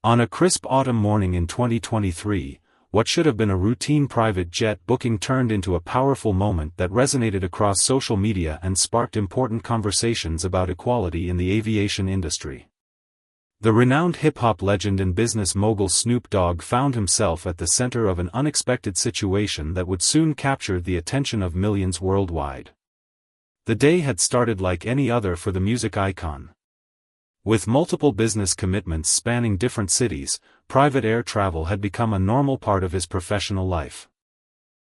On a crisp autumn morning in 2023, what should have been a routine private jet booking turned into a powerful moment that resonated across social media and sparked important conversations about equality in the aviation industry. The renowned hip-hop legend and business mogul Snoop Dogg found himself at the center of an unexpected situation that would soon capture the attention of millions worldwide. The day had started like any other for the music icon. With multiple business commitments spanning different cities, private air travel had become a normal part of his professional life.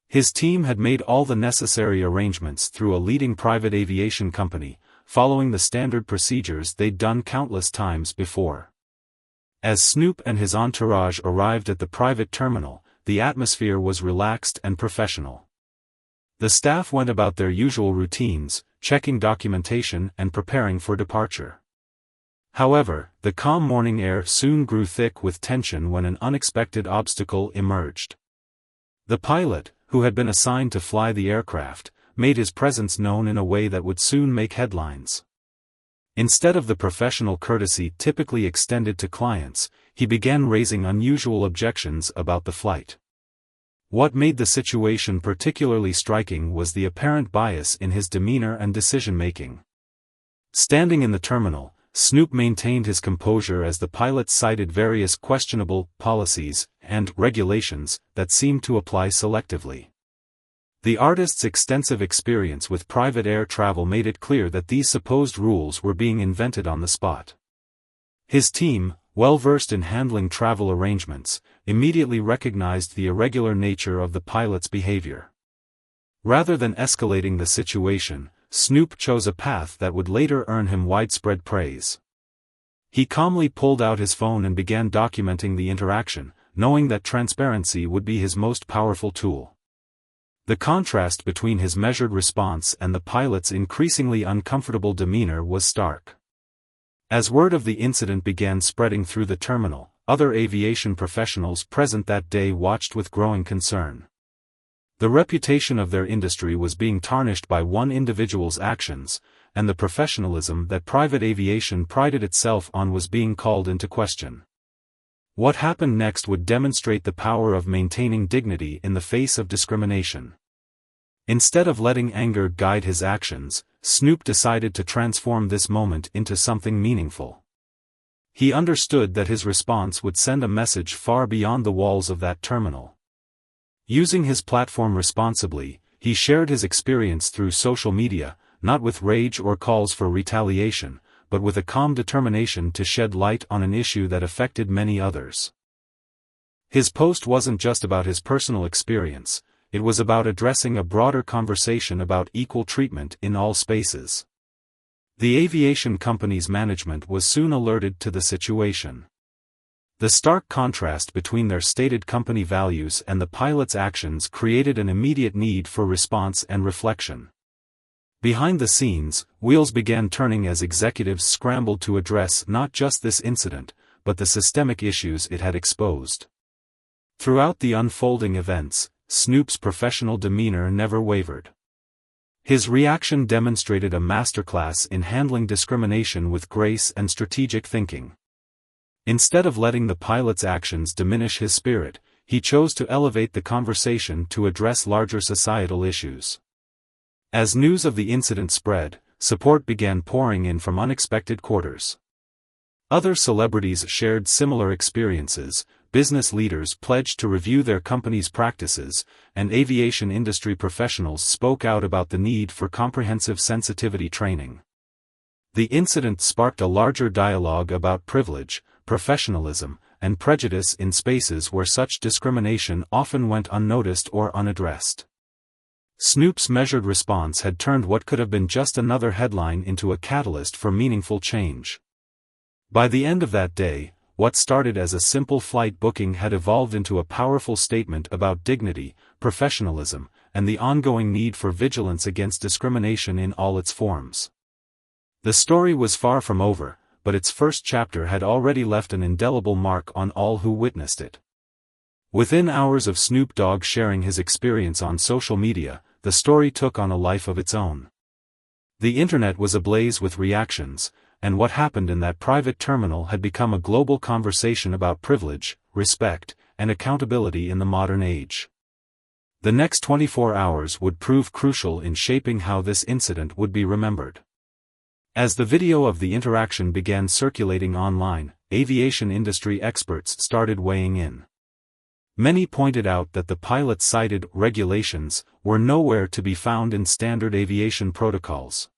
His team had made all the necessary arrangements through a leading private aviation company, following the standard procedures they'd done countless times before. As Snoop and his entourage arrived at the private terminal, the atmosphere was relaxed and professional. The staff went about their usual routines, checking documentation and preparing for departure. However, the calm morning air soon grew thick with tension when an unexpected obstacle emerged. The pilot, who had been assigned to fly the aircraft, made his presence known in a way that would soon make headlines. Instead of the professional courtesy typically extended to clients, he began raising unusual objections about the flight. What made the situation particularly striking was the apparent bias in his demeanor and decision-making. Standing in the terminal, Snoop maintained his composure as the pilot cited various questionable policies and regulations that seemed to apply selectively. The artist's extensive experience with private air travel made it clear that these supposed rules were being invented on the spot. His team, well versed in handling travel arrangements, immediately recognized the irregular nature of the pilot's behavior. Rather than escalating the situation, Snoop chose a path that would later earn him widespread praise. He calmly pulled out his phone and began documenting the interaction, knowing that transparency would be his most powerful tool. The contrast between his measured response and the pilot's increasingly uncomfortable demeanor was stark. As word of the incident began spreading through the terminal, other aviation professionals present that day watched with growing concern. The reputation of their industry was being tarnished by one individual's actions, and the professionalism that private aviation prided itself on was being called into question. What happened next would demonstrate the power of maintaining dignity in the face of discrimination. Instead of letting anger guide his actions, Snoop decided to transform this moment into something meaningful. He understood that his response would send a message far beyond the walls of that terminal. Using his platform responsibly, he shared his experience through social media, not with rage or calls for retaliation, but with a calm determination to shed light on an issue that affected many others. His post wasn't just about his personal experience, it was about addressing a broader conversation about equal treatment in all spaces. The aviation company's management was soon alerted to the situation. The stark contrast between their stated company values and the pilot's actions created an immediate need for response and reflection. Behind the scenes, wheels began turning as executives scrambled to address not just this incident, but the systemic issues it had exposed. Throughout the unfolding events, Snoop's professional demeanor never wavered. His reaction demonstrated a masterclass in handling discrimination with grace and strategic thinking. Instead of letting the pilot's actions diminish his spirit, he chose to elevate the conversation to address larger societal issues. As news of the incident spread, support began pouring in from unexpected quarters. Other celebrities shared similar experiences, business leaders pledged to review their company's practices, and aviation industry professionals spoke out about the need for comprehensive sensitivity training. The incident sparked a larger dialogue about privilege, professionalism, and prejudice in spaces where such discrimination often went unnoticed or unaddressed. Snoop's measured response had turned what could have been just another headline into a catalyst for meaningful change. By the end of that day, what started as a simple flight booking had evolved into a powerful statement about dignity, professionalism, and the ongoing need for vigilance against discrimination in all its forms. The story was far from over, but its first chapter had already left an indelible mark on all who witnessed it. Within hours of Snoop Dogg sharing his experience on social media, the story took on a life of its own. The internet was ablaze with reactions, and what happened in that private terminal had become a global conversation about privilege, respect, and accountability in the modern age. The next 24 hours would prove crucial in shaping how this incident would be remembered. As the video of the interaction began circulating online, aviation industry experts started weighing in. Many pointed out that the pilots cited regulations were nowhere to be found in standard aviation protocols.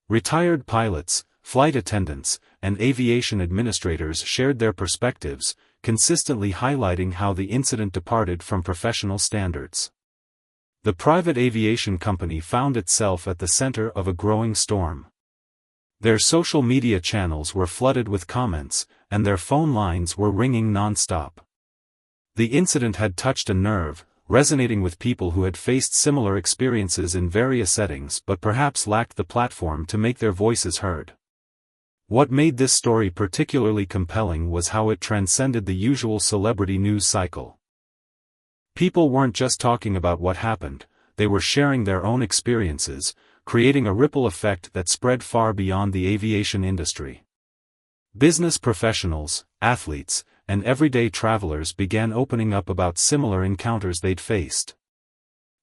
Retired pilots, flight attendants, and aviation administrators shared their perspectives, consistently highlighting how the incident departed from professional standards. The private aviation company found itself at the center of a growing storm. Their social media channels were flooded with comments, and their phone lines were ringing non-stop. The incident had touched a nerve, resonating with people who had faced similar experiences in various settings but perhaps lacked the platform to make their voices heard. What made this story particularly compelling was how it transcended the usual celebrity news cycle. People weren't just talking about what happened, they were sharing their own experiences, creating a ripple effect that spread far beyond the aviation industry. Business professionals, athletes, and everyday travelers began opening up about similar encounters they'd faced.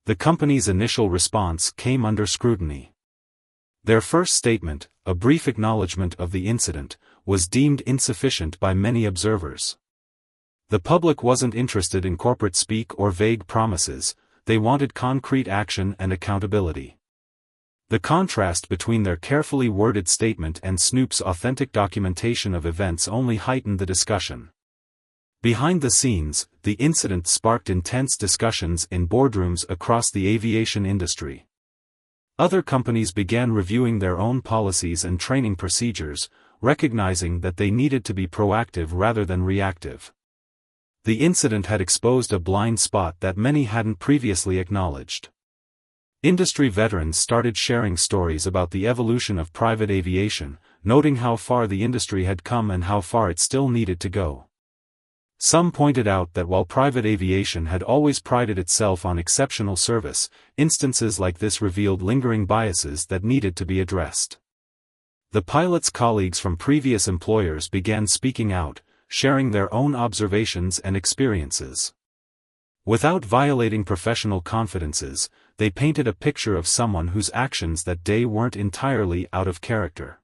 The company's initial response came under scrutiny. Their first statement, a brief acknowledgement of the incident, was deemed insufficient by many observers. The public wasn't interested in corporate speak or vague promises, they wanted concrete action and accountability. The contrast between their carefully worded statement and Snoop's authentic documentation of events only heightened the discussion. Behind the scenes, the incident sparked intense discussions in boardrooms across the aviation industry. Other companies began reviewing their own policies and training procedures, recognizing that they needed to be proactive rather than reactive. The incident had exposed a blind spot that many hadn't previously acknowledged. Industry veterans started sharing stories about the evolution of private aviation, noting how far the industry had come and how far it still needed to go. Some pointed out that while private aviation had always prided itself on exceptional service, instances like this revealed lingering biases that needed to be addressed. The pilots' colleagues from previous employers began speaking out, sharing their own observations and experiences. Without violating professional confidences, they painted a picture of someone whose actions that day weren't entirely out of character.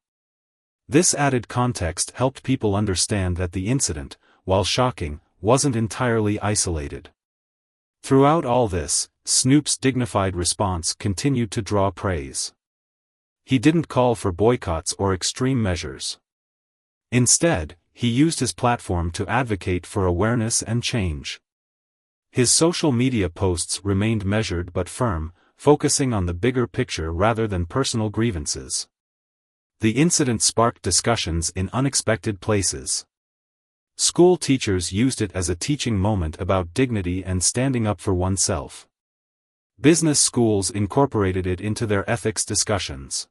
This added context helped people understand that the incident, while shocking, wasn't entirely isolated. Throughout all this, Snoop's dignified response continued to draw praise. He didn't call for boycotts or extreme measures. Instead, he used his platform to advocate for awareness and change. His social media posts remained measured but firm, focusing on the bigger picture rather than personal grievances. The incident sparked discussions in unexpected places. School teachers used it as a teaching moment about dignity and standing up for oneself. Business schools incorporated it into their ethics discussions.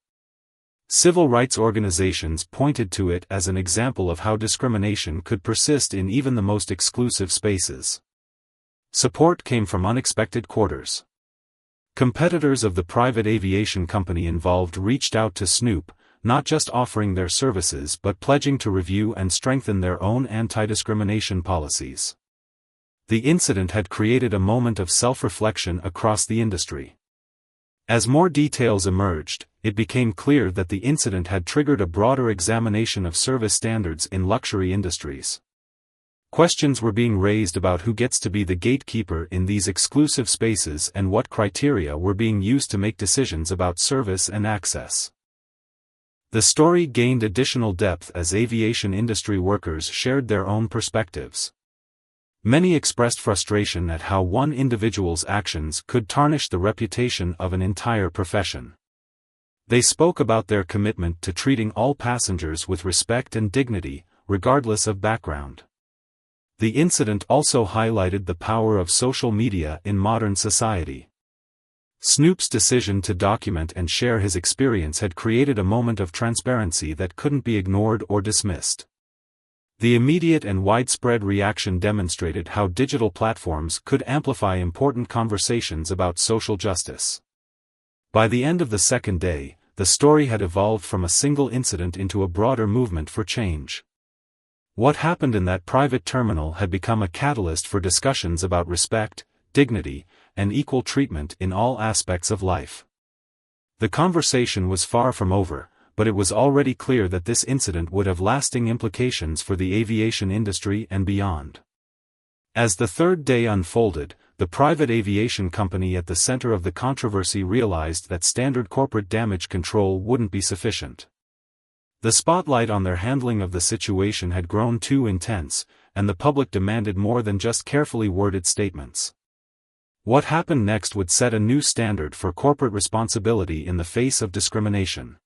Civil rights organizations pointed to it as an example of how discrimination could persist in even the most exclusive spaces. Support came from unexpected quarters. Competitors of the private aviation company involved reached out to Snoop, not just offering their services but pledging to review and strengthen their own anti-discrimination policies. The incident had created a moment of self-reflection across the industry. As more details emerged, it became clear that the incident had triggered a broader examination of service standards in luxury industries. Questions were being raised about who gets to be the gatekeeper in these exclusive spaces and what criteria were being used to make decisions about service and access. The story gained additional depth as aviation industry workers shared their own perspectives. Many expressed frustration at how one individual's actions could tarnish the reputation of an entire profession. They spoke about their commitment to treating all passengers with respect and dignity, regardless of background. The incident also highlighted the power of social media in modern society. Snoop's decision to document and share his experience had created a moment of transparency that couldn't be ignored or dismissed. The immediate and widespread reaction demonstrated how digital platforms could amplify important conversations about social justice. By the end of the second day, the story had evolved from a single incident into a broader movement for change. What happened in that private terminal had become a catalyst for discussions about respect, dignity, and equal treatment in all aspects of life. The conversation was far from over, but it was already clear that this incident would have lasting implications for the aviation industry and beyond. As the third day unfolded, the private aviation company at the center of the controversy realized that standard corporate damage control wouldn't be sufficient. The spotlight on their handling of the situation had grown too intense, and the public demanded more than just carefully worded statements. What happened next would set a new standard for corporate responsibility in the face of discrimination.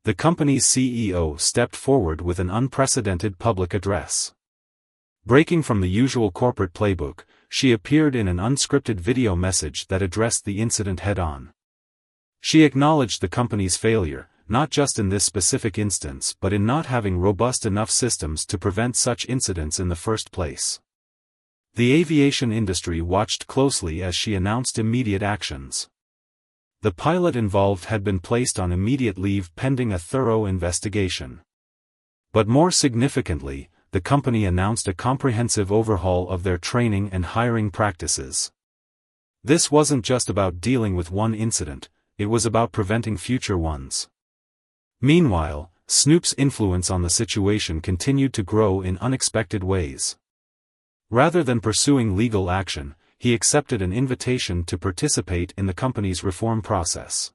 The company's CEO stepped forward with an unprecedented public address. Breaking from the usual corporate playbook, she appeared in an unscripted video message that addressed the incident head-on. She acknowledged the company's failure, not just in this specific instance but in not having robust enough systems to prevent such incidents in the first place. The aviation industry watched closely as she announced immediate actions. The pilot involved had been placed on immediate leave pending a thorough investigation. But more significantly, the company announced a comprehensive overhaul of their training and hiring practices. This wasn't just about dealing with one incident, it was about preventing future ones. Meanwhile, Snoop's influence on the situation continued to grow in unexpected ways. Rather than pursuing legal action, he accepted an invitation to participate in the company's reform process.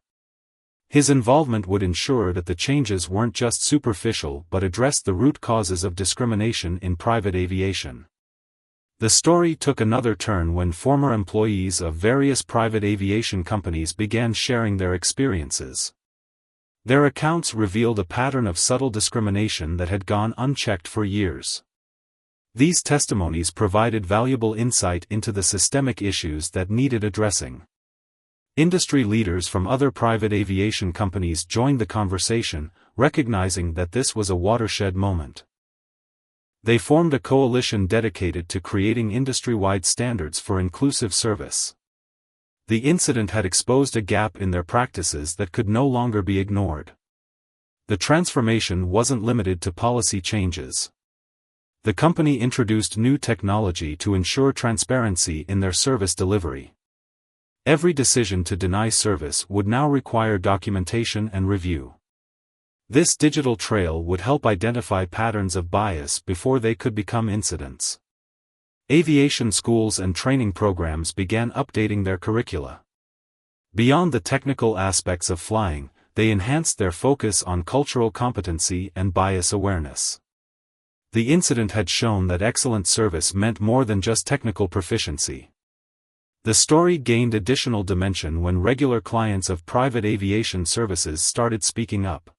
His involvement would ensure that the changes weren't just superficial but addressed the root causes of discrimination in private aviation. The story took another turn when former employees of various private aviation companies began sharing their experiences. Their accounts revealed a pattern of subtle discrimination that had gone unchecked for years. These testimonies provided valuable insight into the systemic issues that needed addressing. Industry leaders from other private aviation companies joined the conversation, recognizing that this was a watershed moment. They formed a coalition dedicated to creating industry-wide standards for inclusive service. The incident had exposed a gap in their practices that could no longer be ignored. The transformation wasn't limited to policy changes. The company introduced new technology to ensure transparency in their service delivery. Every decision to deny service would now require documentation and review. This digital trail would help identify patterns of bias before they could become incidents. Aviation schools and training programs began updating their curricula. Beyond the technical aspects of flying, they enhanced their focus on cultural competency and bias awareness. The incident had shown that excellent service meant more than just technical proficiency. The story gained additional dimension when regular clients of private aviation services started speaking up.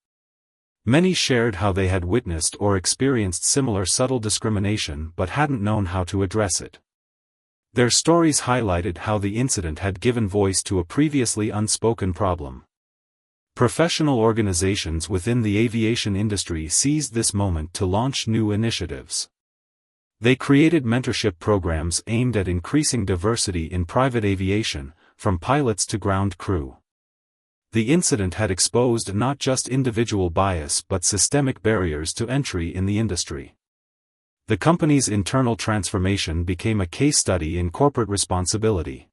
Many shared how they had witnessed or experienced similar subtle discrimination but hadn't known how to address it. Their stories highlighted how the incident had given voice to a previously unspoken problem. Professional organizations within the aviation industry seized this moment to launch new initiatives. They created mentorship programs aimed at increasing diversity in private aviation, from pilots to ground crew. The incident had exposed not just individual bias but systemic barriers to entry in the industry. The company's internal transformation became a case study in corporate responsibility.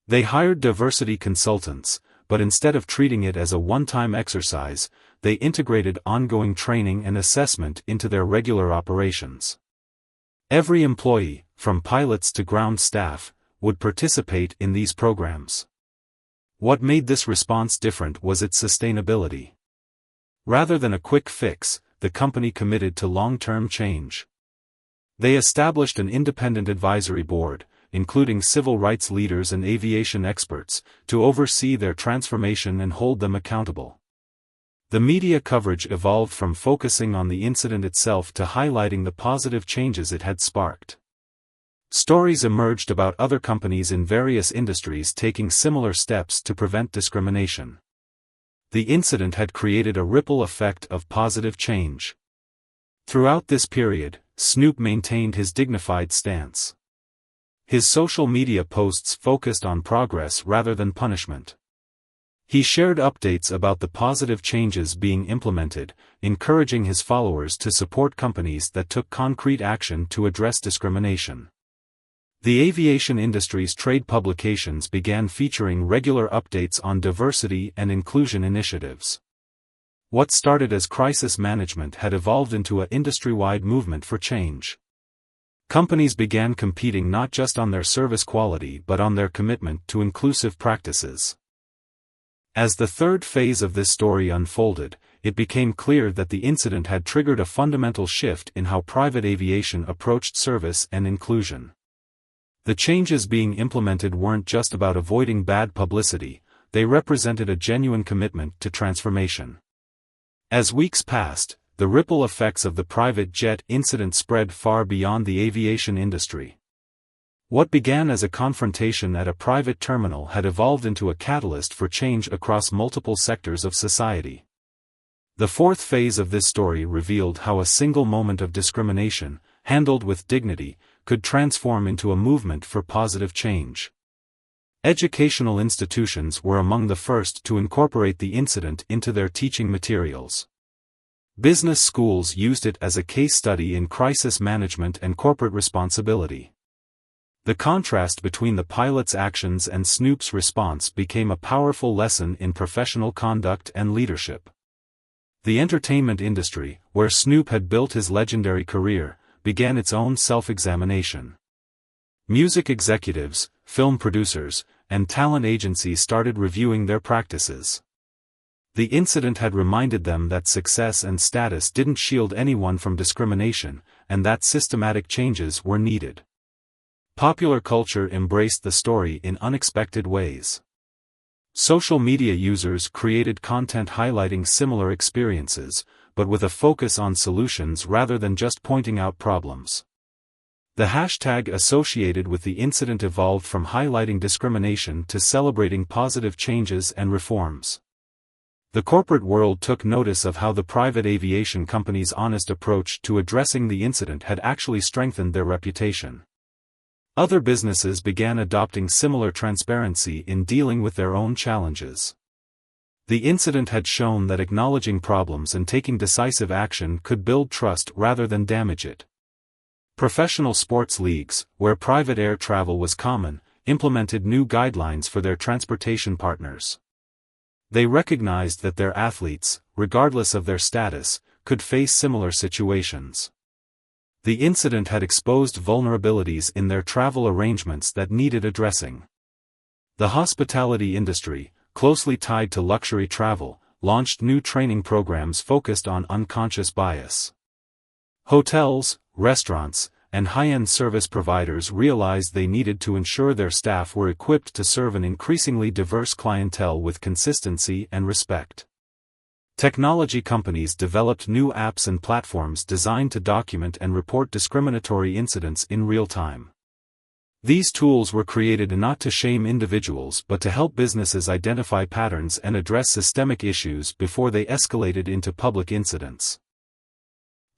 They hired diversity consultants, but instead of treating it as a one-time exercise, they integrated ongoing training and assessment into their regular operations. Every employee, from pilots to ground staff, would participate in these programs. What made this response different was its sustainability. Rather than a quick fix, the company committed to long-term change. They established an independent advisory board, including civil rights leaders and aviation experts, to oversee their transformation and hold them accountable. The media coverage evolved from focusing on the incident itself to highlighting the positive changes it had sparked. Stories emerged about other companies in various industries taking similar steps to prevent discrimination. The incident had created a ripple effect of positive change. Throughout this period, Snoop maintained his dignified stance. His social media posts focused on progress rather than punishment. He shared updates about the positive changes being implemented, encouraging his followers to support companies that took concrete action to address discrimination. The aviation industry's trade publications began featuring regular updates on diversity and inclusion initiatives. What started as crisis management had evolved into an industry-wide movement for change. Companies began competing not just on their service quality but on their commitment to inclusive practices. As the third phase of this story unfolded, it became clear that the incident had triggered a fundamental shift in how private aviation approached service and inclusion. The changes being implemented weren't just about avoiding bad publicity, they represented a genuine commitment to transformation. As weeks passed, the ripple effects of the private jet incident spread far beyond the aviation industry. What began as a confrontation at a private terminal had evolved into a catalyst for change across multiple sectors of society. The fourth phase of this story revealed how a single moment of discrimination, handled with dignity, could transform into a movement for positive change. Educational institutions were among the first to incorporate the incident into their teaching materials. Business schools used it as a case study in crisis management and corporate responsibility. The contrast between the pilot's actions and Snoop's response became a powerful lesson in professional conduct and leadership. The entertainment industry, where Snoop had built his legendary career, began its own self-examination. Music executives, film producers, and talent agencies started reviewing their practices. The incident had reminded them that success and status didn't shield anyone from discrimination, and that systematic changes were needed. Popular culture embraced the story in unexpected ways. Social media users created content highlighting similar experiences, but with a focus on solutions rather than just pointing out problems. The hashtag associated with the incident evolved from highlighting discrimination to celebrating positive changes and reforms. The corporate world took notice of how the private aviation company's honest approach to addressing the incident had actually strengthened their reputation. Other businesses began adopting similar transparency in dealing with their own challenges. The incident had shown that acknowledging problems and taking decisive action could build trust rather than damage it. Professional sports leagues, where private air travel was common, implemented new guidelines for their transportation partners. They recognized that their athletes, regardless of their status, could face similar situations. The incident had exposed vulnerabilities in their travel arrangements that needed addressing. The hospitality industry, closely tied to luxury travel, launched new training programs focused on unconscious bias. Hotels, restaurants, and high-end service providers realized they needed to ensure their staff were equipped to serve an increasingly diverse clientele with consistency and respect. Technology companies developed new apps and platforms designed to document and report discriminatory incidents in real time. These tools were created not to shame individuals but to help businesses identify patterns and address systemic issues before they escalated into public incidents.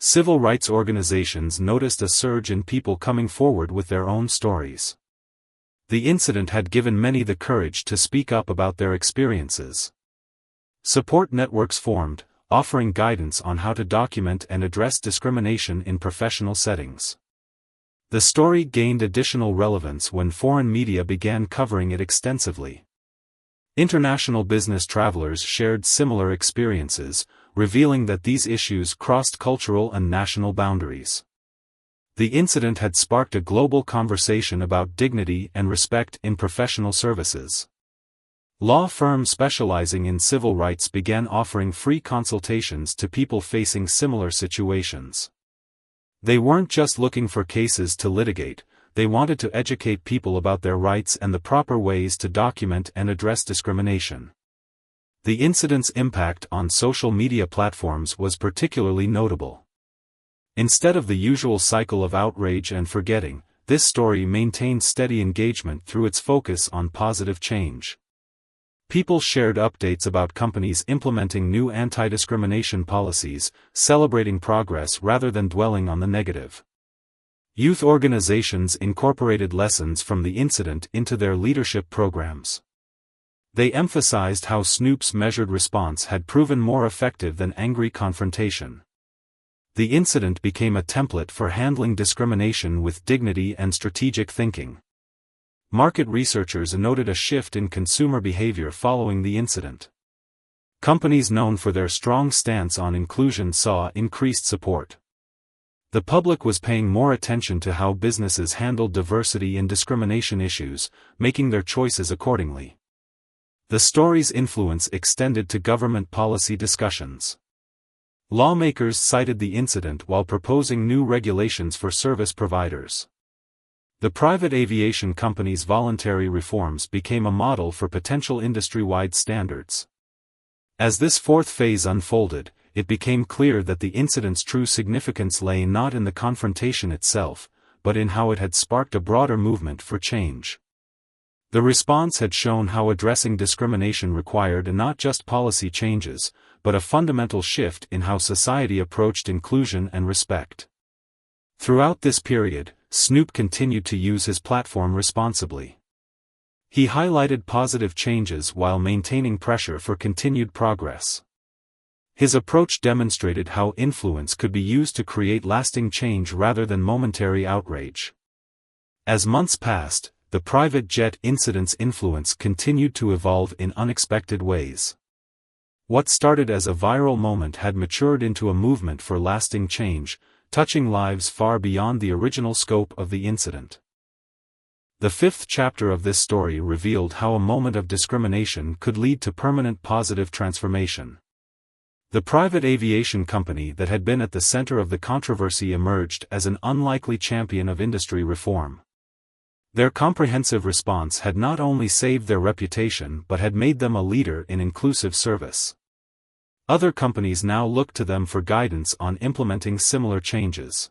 Civil rights organizations noticed a surge in people coming forward with their own stories. The incident had given many the courage to speak up about their experiences. Support networks formed, offering guidance on how to document and address discrimination in professional settings. The story gained additional relevance when foreign media began covering it extensively. International business travelers shared similar experiences, revealing that these issues crossed cultural and national boundaries. The incident had sparked a global conversation about dignity and respect in professional services. Law firms specializing in civil rights began offering free consultations to people facing similar situations. They weren't just looking for cases to litigate, they wanted to educate people about their rights and the proper ways to document and address discrimination. The incident's impact on social media platforms was particularly notable. Instead of the usual cycle of outrage and forgetting, this story maintained steady engagement through its focus on positive change. People shared updates about companies implementing new anti-discrimination policies, celebrating progress rather than dwelling on the negative. Youth organizations incorporated lessons from the incident into their leadership programs. They emphasized how Snoop's measured response had proven more effective than angry confrontation. The incident became a template for handling discrimination with dignity and strategic thinking. Market researchers noted a shift in consumer behavior following the incident. Companies known for their strong stance on inclusion saw increased support. The public was paying more attention to how businesses handled diversity and discrimination issues, making their choices accordingly. The story's influence extended to government policy discussions. Lawmakers cited the incident while proposing new regulations for service providers. The private aviation company's voluntary reforms became a model for potential industry-wide standards. As this fourth phase unfolded, it became clear that the incident's true significance lay not in the confrontation itself, but in how it had sparked a broader movement for change. The response had shown how addressing discrimination required not just policy changes, but a fundamental shift in how society approached inclusion and respect. Throughout this period, Snoop continued to use his platform responsibly. He highlighted positive changes while maintaining pressure for continued progress. His approach demonstrated how influence could be used to create lasting change rather than momentary outrage. As months passed, the private jet incident's influence continued to evolve in unexpected ways. What started as a viral moment had matured into a movement for lasting change, touching lives far beyond the original scope of the incident. The fifth chapter of this story revealed how a moment of discrimination could lead to permanent positive transformation. The private aviation company that had been at the center of the controversy emerged as an unlikely champion of industry reform. Their comprehensive response had not only saved their reputation but had made them a leader in inclusive service. Other companies now looked to them for guidance on implementing similar changes.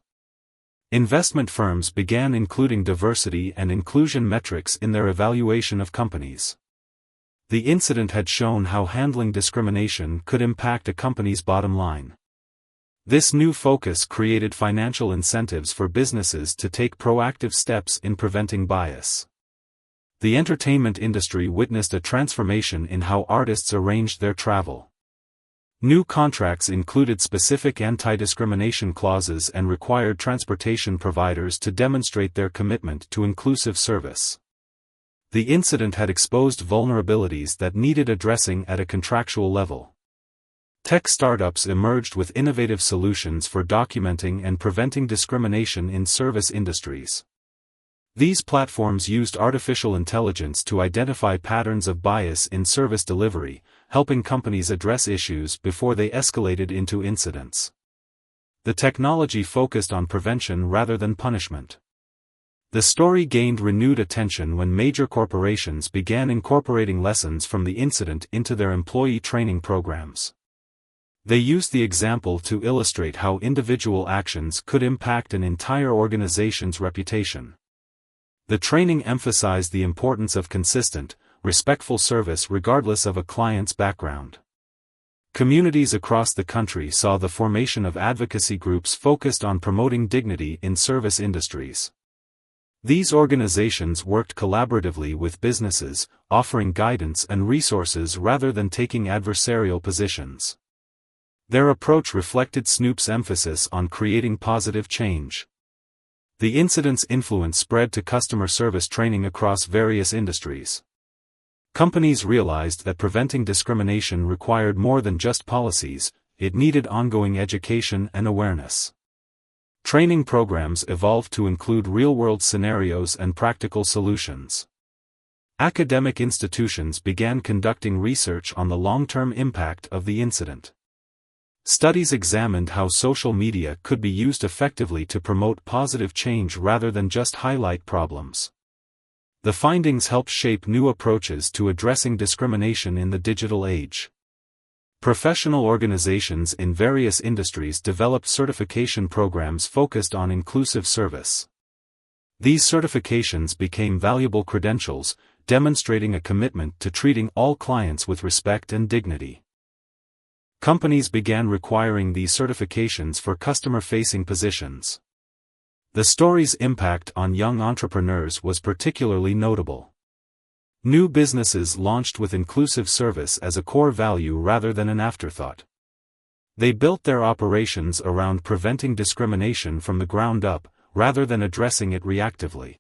Investment firms began including diversity and inclusion metrics in their evaluation of companies. The incident had shown how handling discrimination could impact a company's bottom line. This new focus created financial incentives for businesses to take proactive steps in preventing bias. The entertainment industry witnessed a transformation in how artists arranged their travel. New contracts included specific anti-discrimination clauses and required transportation providers to demonstrate their commitment to inclusive service. The incident had exposed vulnerabilities that needed addressing at a contractual level. Tech startups emerged with innovative solutions for documenting and preventing discrimination in service industries. These platforms used artificial intelligence to identify patterns of bias in service delivery, helping companies address issues before they escalated into incidents. The technology focused on prevention rather than punishment. The story gained renewed attention when major corporations began incorporating lessons from the incident into their employee training programs. They used the example to illustrate how individual actions could impact an entire organization's reputation. The training emphasized the importance of consistent, respectful service regardless of a client's background. Communities across the country saw the formation of advocacy groups focused on promoting dignity in service industries. These organizations worked collaboratively with businesses, offering guidance and resources rather than taking adversarial positions. Their approach reflected Snoop's emphasis on creating positive change. The incident's influence spread to customer service training across various industries. Companies realized that preventing discrimination required more than just policies, it needed ongoing education and awareness. Training programs evolved to include real-world scenarios and practical solutions. Academic institutions began conducting research on the long-term impact of the incident. Studies examined how social media could be used effectively to promote positive change rather than just highlight problems. The findings helped shape new approaches to addressing discrimination in the digital age. Professional organizations in various industries developed certification programs focused on inclusive service. These certifications became valuable credentials, demonstrating a commitment to treating all clients with respect and dignity. Companies began requiring these certifications for customer-facing positions. The story's impact on young entrepreneurs was particularly notable. New businesses launched with inclusive service as a core value rather than an afterthought. They built their operations around preventing discrimination from the ground up, rather than addressing it reactively.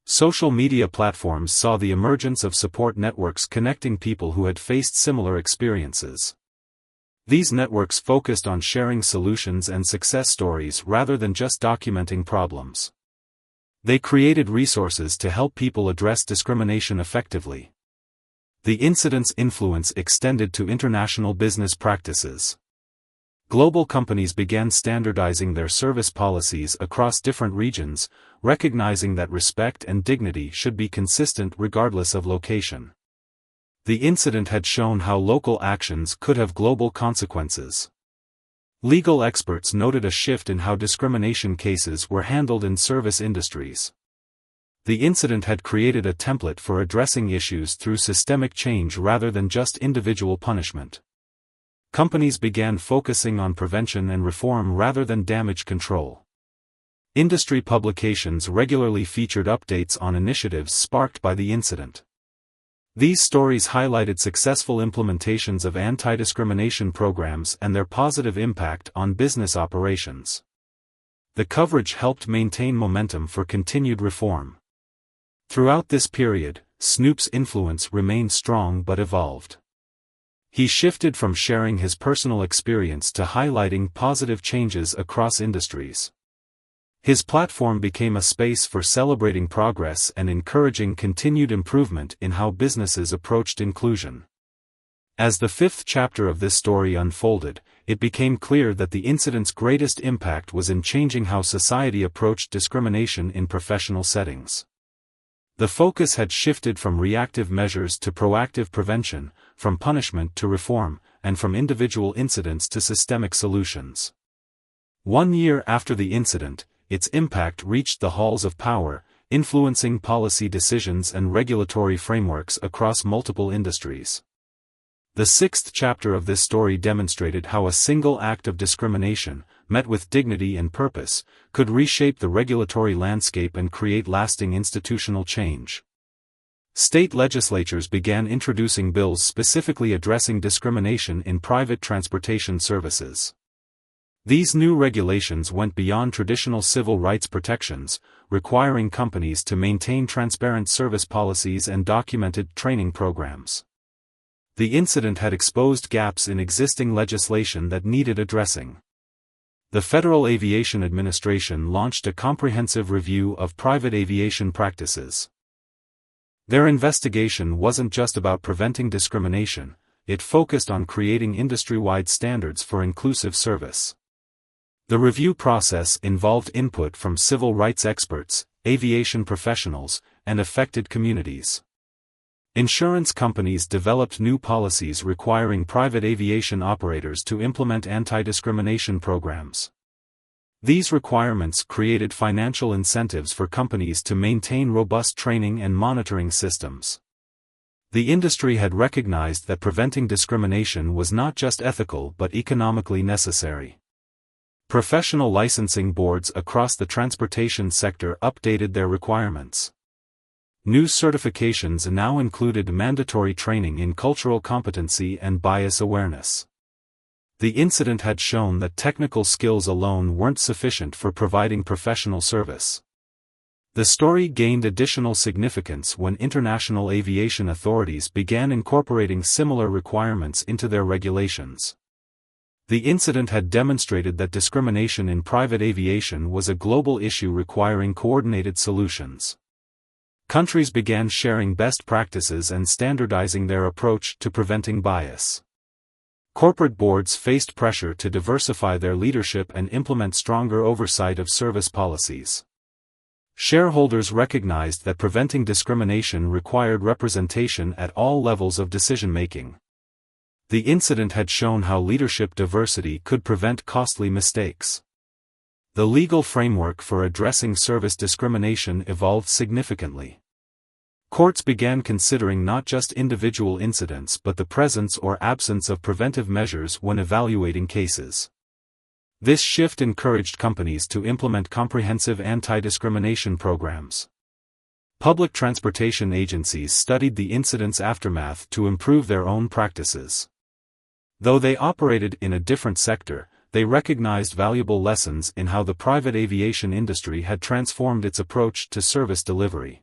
Social media platforms saw the emergence of support networks connecting people who had faced similar experiences. These networks focused on sharing solutions and success stories rather than just documenting problems. They created resources to help people address discrimination effectively. The incident's influence extended to international business practices. Global companies began standardizing their service policies across different regions, recognizing that respect and dignity should be consistent regardless of location. The incident had shown how local actions could have global consequences. Legal experts noted a shift in how discrimination cases were handled in service industries. The incident had created a template for addressing issues through systemic change rather than just individual punishment. Companies began focusing on prevention and reform rather than damage control. Industry publications regularly featured updates on initiatives sparked by the incident. These stories highlighted successful implementations of anti-discrimination programs and their positive impact on business operations. The coverage helped maintain momentum for continued reform. Throughout this period, Snoop's influence remained strong but evolved. He shifted from sharing his personal experience to highlighting positive changes across industries. His platform became a space for celebrating progress and encouraging continued improvement in how businesses approached inclusion. As the fifth chapter of this story unfolded, it became clear that the incident's greatest impact was in changing how society approached discrimination in professional settings. The focus had shifted from reactive measures to proactive prevention, from punishment to reform, and from individual incidents to systemic solutions. 1 year after the incident, its impact reached the halls of power, influencing policy decisions and regulatory frameworks across multiple industries. The sixth chapter of this story demonstrated how a single act of discrimination, met with dignity and purpose, could reshape the regulatory landscape and create lasting institutional change. State legislatures began introducing bills specifically addressing discrimination in private transportation services. These new regulations went beyond traditional civil rights protections, requiring companies to maintain transparent service policies and documented training programs. The incident had exposed gaps in existing legislation that needed addressing. The Federal Aviation Administration launched a comprehensive review of private aviation practices. Their investigation wasn't just about preventing discrimination, it focused on creating industry-wide standards for inclusive service. The review process involved input from civil rights experts, aviation professionals, and affected communities. Insurance companies developed new policies requiring private aviation operators to implement anti-discrimination programs. These requirements created financial incentives for companies to maintain robust training and monitoring systems. The industry had recognized that preventing discrimination was not just ethical but economically necessary. Professional licensing boards across the transportation sector updated their requirements. New certifications now included mandatory training in cultural competency and bias awareness. The incident had shown that technical skills alone weren't sufficient for providing professional service. The story gained additional significance when international aviation authorities began incorporating similar requirements into their regulations. The incident had demonstrated that discrimination in private aviation was a global issue requiring coordinated solutions. Countries began sharing best practices and standardizing their approach to preventing bias. Corporate boards faced pressure to diversify their leadership and implement stronger oversight of service policies. Shareholders recognized that preventing discrimination required representation at all levels of decision-making. The incident had shown how leadership diversity could prevent costly mistakes. The legal framework for addressing service discrimination evolved significantly. Courts began considering not just individual incidents but the presence or absence of preventive measures when evaluating cases. This shift encouraged companies to implement comprehensive anti-discrimination programs. Public transportation agencies studied the incident's aftermath to improve their own practices. Though they operated in a different sector, they recognized valuable lessons in how the private aviation industry had transformed its approach to service delivery.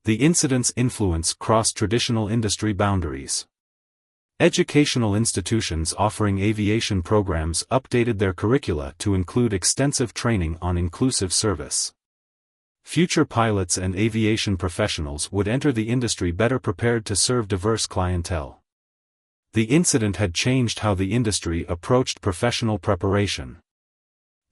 The incident's influence crossed traditional industry boundaries. Educational institutions offering aviation programs updated their curricula to include extensive training on inclusive service. Future pilots and aviation professionals would enter the industry better prepared to serve diverse clientele. The incident had changed how the industry approached professional preparation.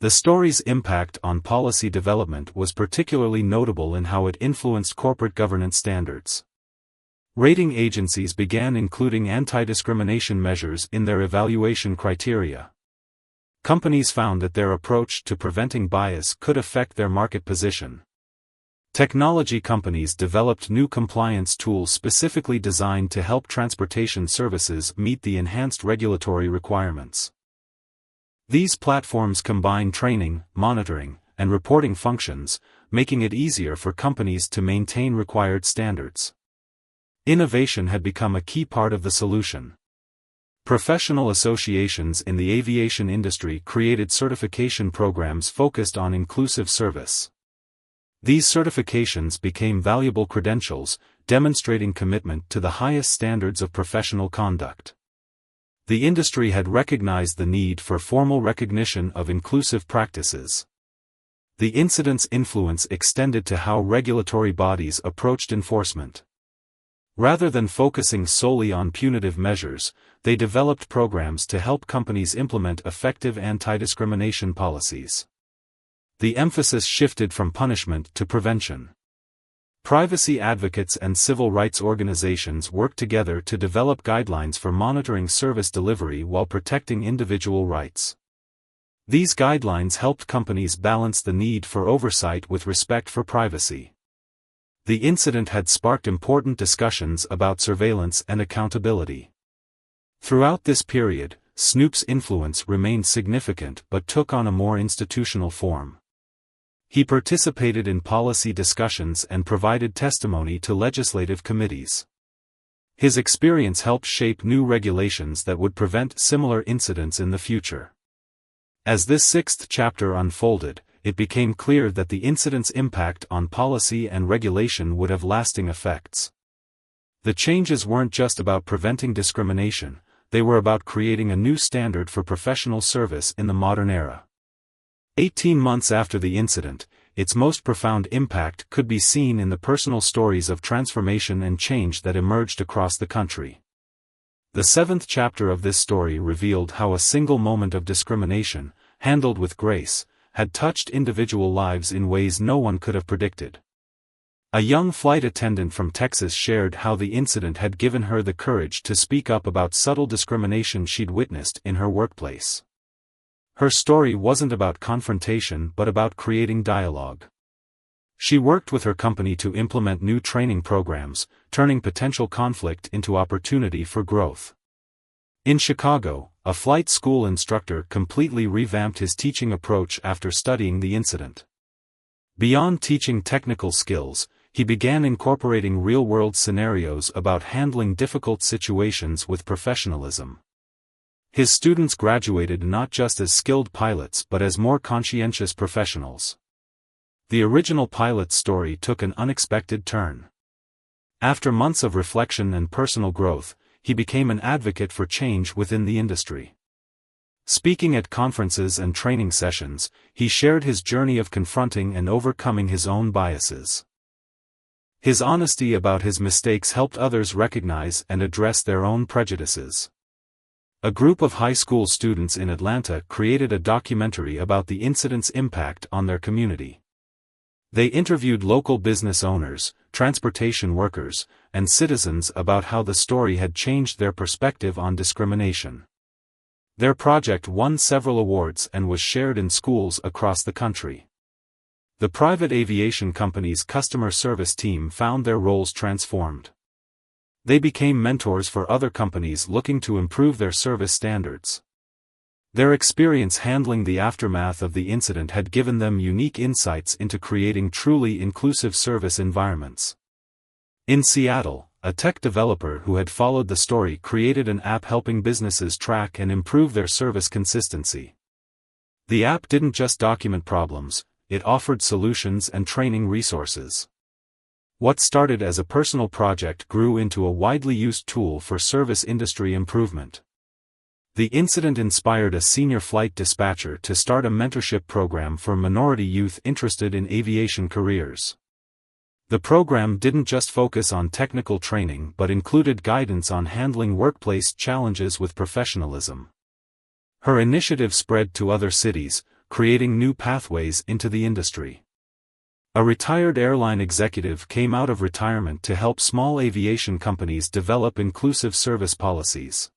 The story's impact on policy development was particularly notable in how it influenced corporate governance standards. Rating agencies began including anti-discrimination measures in their evaluation criteria. Companies found that their approach to preventing bias could affect their market position. Technology companies developed new compliance tools specifically designed to help transportation services meet the enhanced regulatory requirements. These platforms combine training, monitoring, and reporting functions, making it easier for companies to maintain required standards. Innovation had become a key part of the solution. Professional associations in the aviation industry created certification programs focused on inclusive service. These certifications became valuable credentials, demonstrating commitment to the highest standards of professional conduct. The industry had recognized the need for formal recognition of inclusive practices. The incident's influence extended to how regulatory bodies approached enforcement. Rather than focusing solely on punitive measures, they developed programs to help companies implement effective anti-discrimination policies. The emphasis shifted from punishment to prevention. Privacy advocates and civil rights organizations worked together to develop guidelines for monitoring service delivery while protecting individual rights. These guidelines helped companies balance the need for oversight with respect for privacy. The incident had sparked important discussions about surveillance and accountability. Throughout this period, Snoop's influence remained significant but took on a more institutional form. He participated in policy discussions and provided testimony to legislative committees. His experience helped shape new regulations that would prevent similar incidents in the future. As this sixth chapter unfolded, it became clear that the incident's impact on policy and regulation would have lasting effects. The changes weren't just about preventing discrimination, they were about creating a new standard for professional service in the modern era. 18 months after the incident, its most profound impact could be seen in the personal stories of transformation and change that emerged across the country. The seventh chapter of this story revealed how a single moment of discrimination, handled with grace, had touched individual lives in ways no one could have predicted. A young flight attendant from Texas shared how the incident had given her the courage to speak up about subtle discrimination she'd witnessed in her workplace. Her story wasn't about confrontation but about creating dialogue. She worked with her company to implement new training programs, turning potential conflict into opportunity for growth. In Chicago, a flight school instructor completely revamped his teaching approach after studying the incident. Beyond teaching technical skills, he began incorporating real-world scenarios about handling difficult situations with professionalism. His students graduated not just as skilled pilots but as more conscientious professionals. The original pilot's story took an unexpected turn. After months of reflection and personal growth, he became an advocate for change within the industry. Speaking at conferences and training sessions, he shared his journey of confronting and overcoming his own biases. His honesty about his mistakes helped others recognize and address their own prejudices. A group of high school students in Atlanta created a documentary about the incident's impact on their community. They interviewed local business owners, transportation workers, and citizens about how the story had changed their perspective on discrimination. Their project won several awards and was shared in schools across the country. The private aviation company's customer service team found their roles transformed. They became mentors for other companies looking to improve their service standards. Their experience handling the aftermath of the incident had given them unique insights into creating truly inclusive service environments. In Seattle, a tech developer who had followed the story created an app helping businesses track and improve their service consistency. The app didn't just document problems, it offered solutions and training resources. What started as a personal project grew into a widely used tool for service industry improvement. The incident inspired a senior flight dispatcher to start a mentorship program for minority youth interested in aviation careers. The program didn't just focus on technical training but included guidance on handling workplace challenges with professionalism. Her initiative spread to other cities, creating new pathways into the industry. A retired airline executive came out of retirement to help small aviation companies develop inclusive service policies.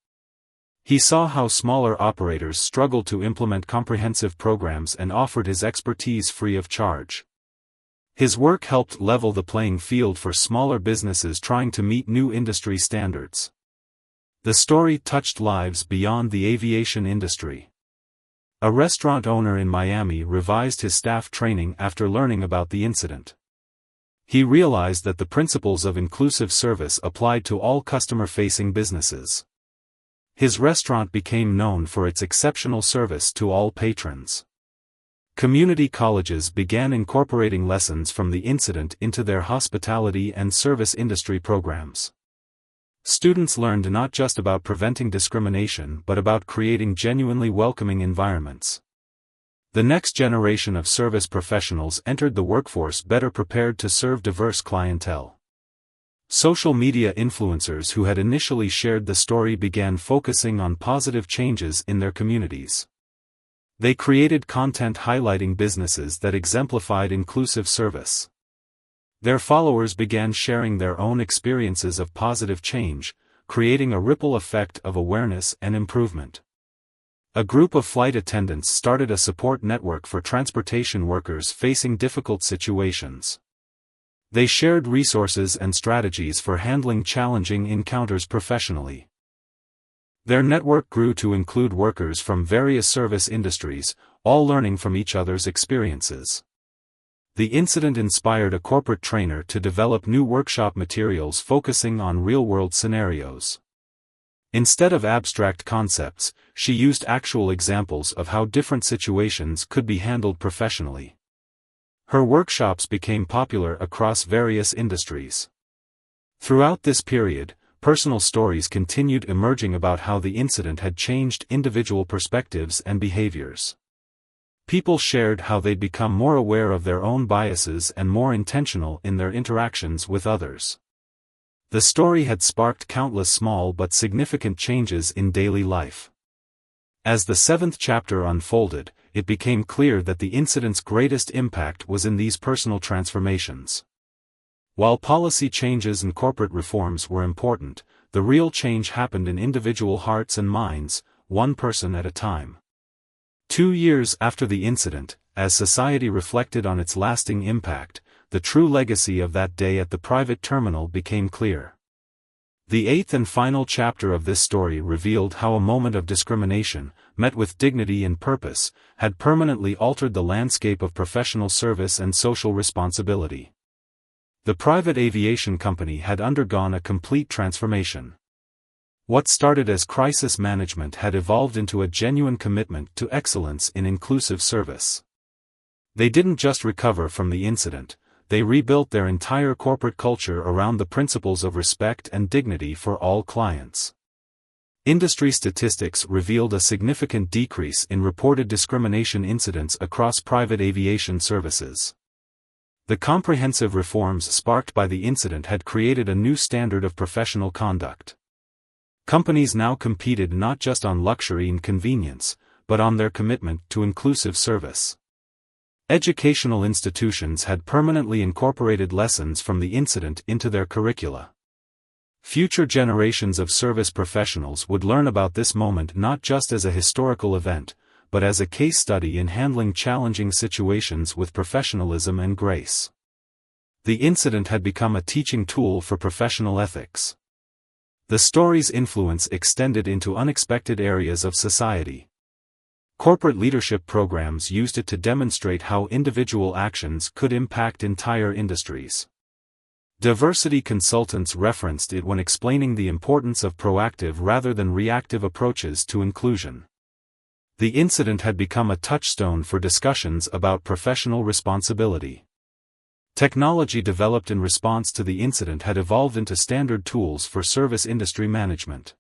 He saw how smaller operators struggled to implement comprehensive programs and offered his expertise free of charge. His work helped level the playing field for smaller businesses trying to meet new industry standards. The story touched lives beyond the aviation industry. A restaurant owner in Miami revised his staff training after learning about the incident. He realized that the principles of inclusive service applied to all customer-facing businesses. His restaurant became known for its exceptional service to all patrons. Community colleges began incorporating lessons from the incident into their hospitality and service industry programs. Students learned not just about preventing discrimination but about creating genuinely welcoming environments. The next generation of service professionals entered the workforce better prepared to serve diverse clientele. Social media influencers who had initially shared the story began focusing on positive changes in their communities. They created content highlighting businesses that exemplified inclusive service. Their followers began sharing their own experiences of positive change, creating a ripple effect of awareness and improvement. A group of flight attendants started a support network for transportation workers facing difficult situations. They shared resources and strategies for handling challenging encounters professionally. Their network grew to include workers from various service industries, all learning from each other's experiences. The incident inspired a corporate trainer to develop new workshop materials focusing on real-world scenarios. Instead of abstract concepts, she used actual examples of how different situations could be handled professionally. Her workshops became popular across various industries. Throughout this period, personal stories continued emerging about how the incident had changed individual perspectives and behaviors. People shared how they'd become more aware of their own biases and more intentional in their interactions with others. The story had sparked countless small but significant changes in daily life. As the 7th chapter unfolded, it became clear that the incident's greatest impact was in these personal transformations. While policy changes and corporate reforms were important, the real change happened in individual hearts and minds, one person at a time. 2 years after the incident, as society reflected on its lasting impact, the true legacy of that day at the private terminal became clear. The 8th and final chapter of this story revealed how a moment of discrimination, met with dignity and purpose, had permanently altered the landscape of professional service and social responsibility. The private aviation company had undergone a complete transformation. What started as crisis management had evolved into a genuine commitment to excellence in inclusive service. They didn't just recover from the incident, they rebuilt their entire corporate culture around the principles of respect and dignity for all clients. Industry statistics revealed a significant decrease in reported discrimination incidents across private aviation services. The comprehensive reforms sparked by the incident had created a new standard of professional conduct. Companies now competed not just on luxury and convenience, but on their commitment to inclusive service. Educational institutions had permanently incorporated lessons from the incident into their curricula. Future generations of service professionals would learn about this moment not just as a historical event, but as a case study in handling challenging situations with professionalism and grace. The incident had become a teaching tool for professional ethics. The story's influence extended into unexpected areas of society. Corporate leadership programs used it to demonstrate how individual actions could impact entire industries. Diversity consultants referenced it when explaining the importance of proactive rather than reactive approaches to inclusion. The incident had become a touchstone for discussions about professional responsibility. Technology developed in response to the incident had evolved into standard tools for service industry management.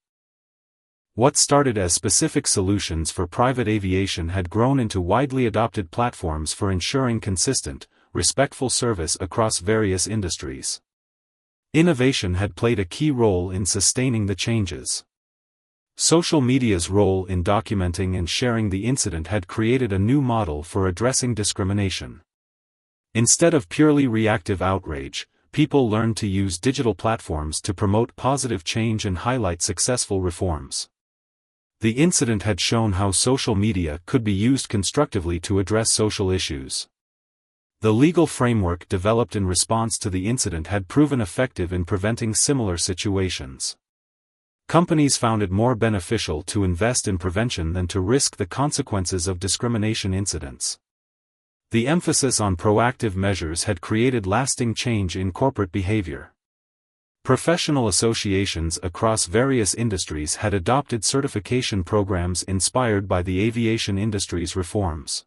What started as specific solutions for private aviation had grown into widely adopted platforms for ensuring consistent, respectful service across various industries. Innovation had played a key role in sustaining the changes. Social media's role in documenting and sharing the incident had created a new model for addressing discrimination. Instead of purely reactive outrage, people learned to use digital platforms to promote positive change and highlight successful reforms. The incident had shown how social media could be used constructively to address social issues. The legal framework developed in response to the incident had proven effective in preventing similar situations. Companies found it more beneficial to invest in prevention than to risk the consequences of discrimination incidents. The emphasis on proactive measures had created lasting change in corporate behavior. Professional associations across various industries had adopted certification programs inspired by the aviation industry's reforms.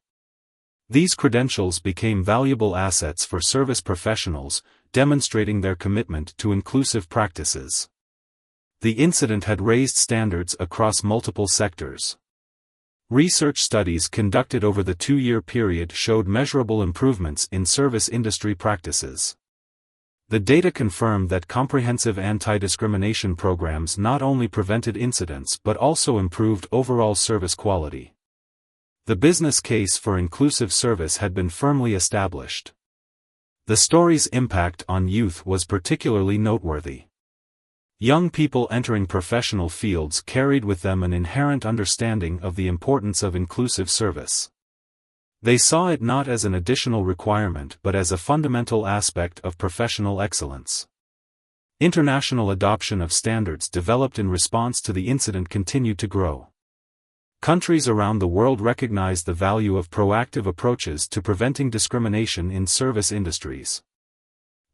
These credentials became valuable assets for service professionals, demonstrating their commitment to inclusive practices. The incident had raised standards across multiple sectors. Research studies conducted over the 2-year period showed measurable improvements in service industry practices. The data confirmed that comprehensive anti-discrimination programs not only prevented incidents but also improved overall service quality. The business case for inclusive service had been firmly established. The story's impact on youth was particularly noteworthy. Young people entering professional fields carried with them an inherent understanding of the importance of inclusive service. They saw it not as an additional requirement but as a fundamental aspect of professional excellence. International adoption of standards developed in response to the incident continued to grow. Countries around the world recognized the value of proactive approaches to preventing discrimination in service industries.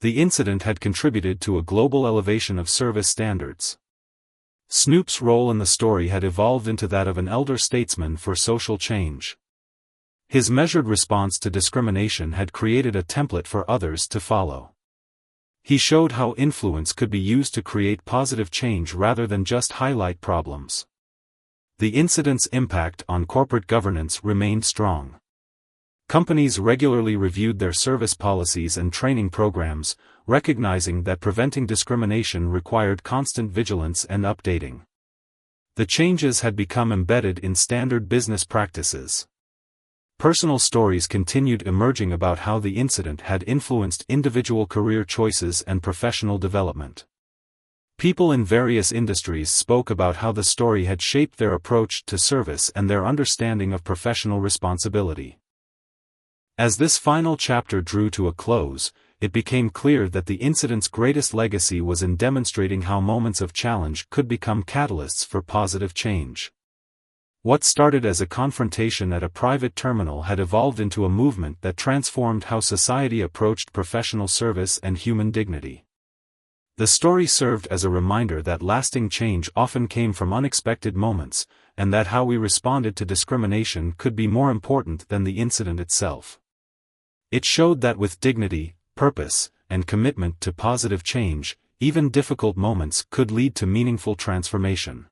The incident had contributed to a global elevation of service standards. Snoop's role in the story had evolved into that of an elder statesman for social change. His measured response to discrimination had created a template for others to follow. He showed how influence could be used to create positive change rather than just highlight problems. The incident's impact on corporate governance remained strong. Companies regularly reviewed their service policies and training programs, recognizing that preventing discrimination required constant vigilance and updating. The changes had become embedded in standard business practices. Personal stories continued emerging about how the incident had influenced individual career choices and professional development. People in various industries spoke about how the story had shaped their approach to service and their understanding of professional responsibility. As this final chapter drew to a close, it became clear that the incident's greatest legacy was in demonstrating how moments of challenge could become catalysts for positive change. What started as a confrontation at a private terminal had evolved into a movement that transformed how society approached professional service and human dignity. The story served as a reminder that lasting change often came from unexpected moments, and that how we responded to discrimination could be more important than the incident itself. It showed that with dignity, purpose, and commitment to positive change, even difficult moments could lead to meaningful transformation.